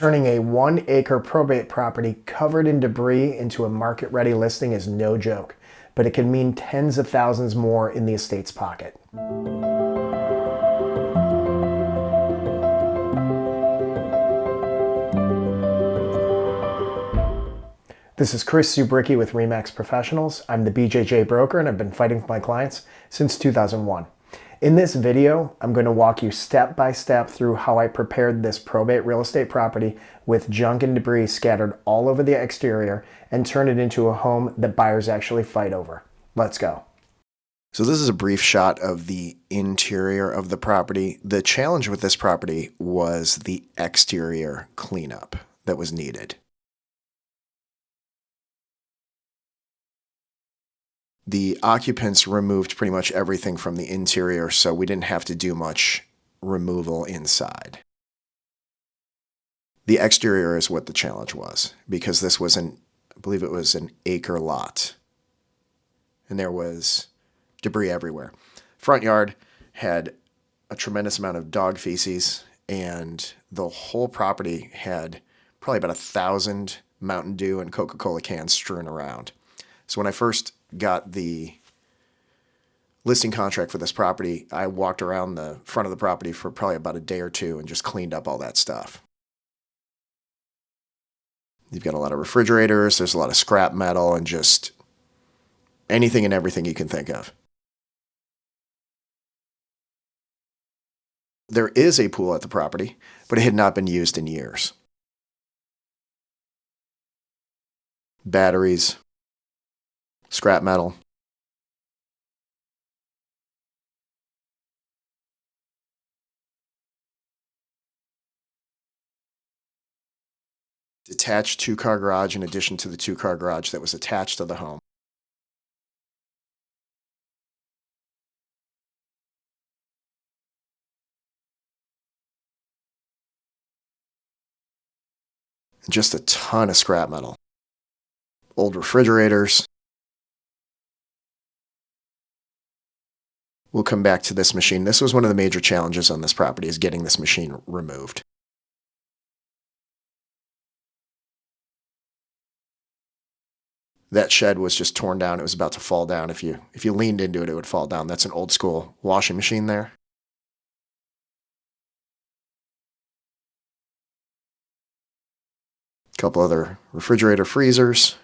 Turning a 1-acre probate property covered in debris into a market-ready listing is no joke, but it can mean tens of thousands more in the estate's pocket. This is Chris Zubrycki with RE/MAX Professionals. I'm the BJJ broker and I've been fighting for my clients since 2001. In this video, I'm going to walk you step by step through how I prepared this probate real estate property with junk and debris scattered all over the exterior and turn it into a home that buyers actually fight over. Let's go. So this is a brief shot of the interior of the property. The challenge with this property was the exterior cleanup that was needed. The occupants removed pretty much everything from the interior, so we didn't have to do much removal inside. The exterior is what the challenge was, because this was I believe it was an acre lot. And there was debris everywhere. Front yard had a tremendous amount of dog feces, and the whole property had probably about 1,000 Mountain Dew and Coca-Cola cans strewn around. So when I first got the listing contract for this property, I walked around the front of the property for probably about a day or two and just cleaned up all that stuff. You've got a lot of refrigerators, there's a lot of scrap metal, and just anything and everything you can think of. There is a pool at the property, but it had not been used in years. Batteries, scrap metal. Detached two-car garage in addition to the two-car garage that was attached to the home. Just a ton of scrap metal. Old refrigerators. We'll come back to this machine. This was one of the major challenges on this property, is getting this machine removed. That shed was just torn down. It was about to fall down. If you leaned into it, it would fall down. That's an old school washing machine there. A couple other refrigerator freezers.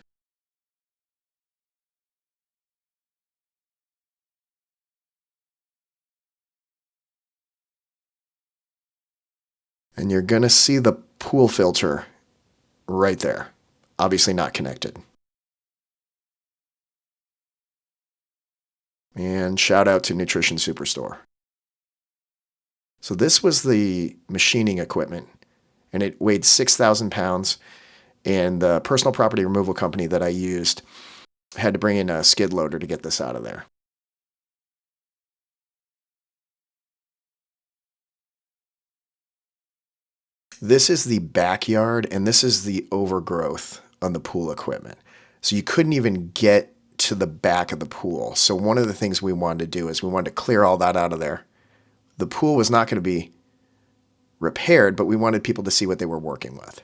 And you're going to see the pool filter right there. Obviously not connected. And shout out to Nutrition Superstore. So this was the machining equipment, and it weighed 6,000 pounds. And the personal property removal company that I used had to bring in a skid loader to get this out of there. This is the backyard, and this is the overgrowth on the pool equipment. So you couldn't even get to the back of the pool. So one of the things we wanted to do is we wanted to clear all that out of there. The pool was not going to be repaired, but we wanted people to see what they were working with.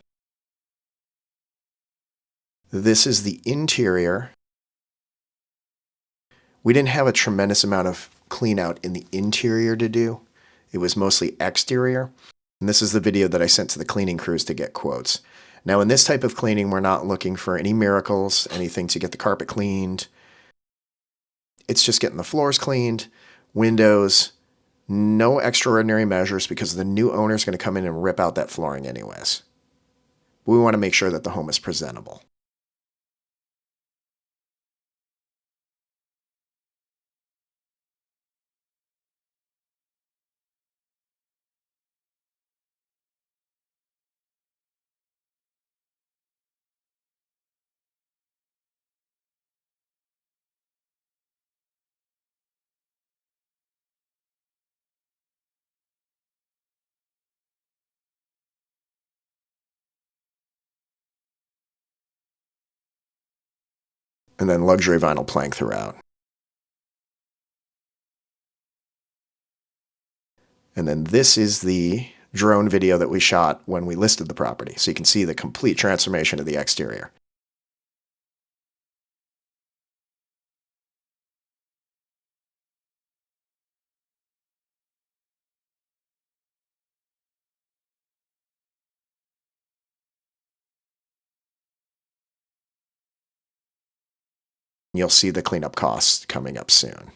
This is the interior. We didn't have a tremendous amount of clean out in the interior to do. It was mostly exterior. And this is the video that I sent to the cleaning crews to get quotes. Now, in this type of cleaning, we're not looking for any miracles, anything to get the carpet cleaned. It's just getting the floors cleaned, windows, no extraordinary measures, because the new owner is going to come in and rip out that flooring anyways. We want to make sure that the home is presentable. And then luxury vinyl plank throughout. And then this is the drone video that we shot when we listed the property, so you can see the complete transformation of the exterior. You'll see the cleanup costs coming up soon.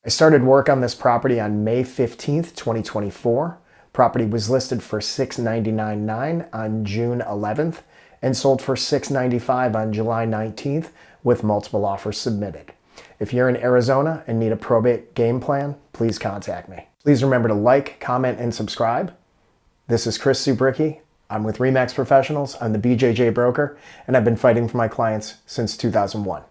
I started work on this property on May 15th, 2024. Property was listed for $699,900 on June 11th and sold for $695,000 on July 19th with multiple offers submitted. If you're in Arizona and need a probate game plan, please contact me. Please remember to like, comment, and subscribe. This is Chris Zubrycki. I'm with RE/MAX Professionals. I'm the BJJ broker, and I've been fighting for my clients since 2001.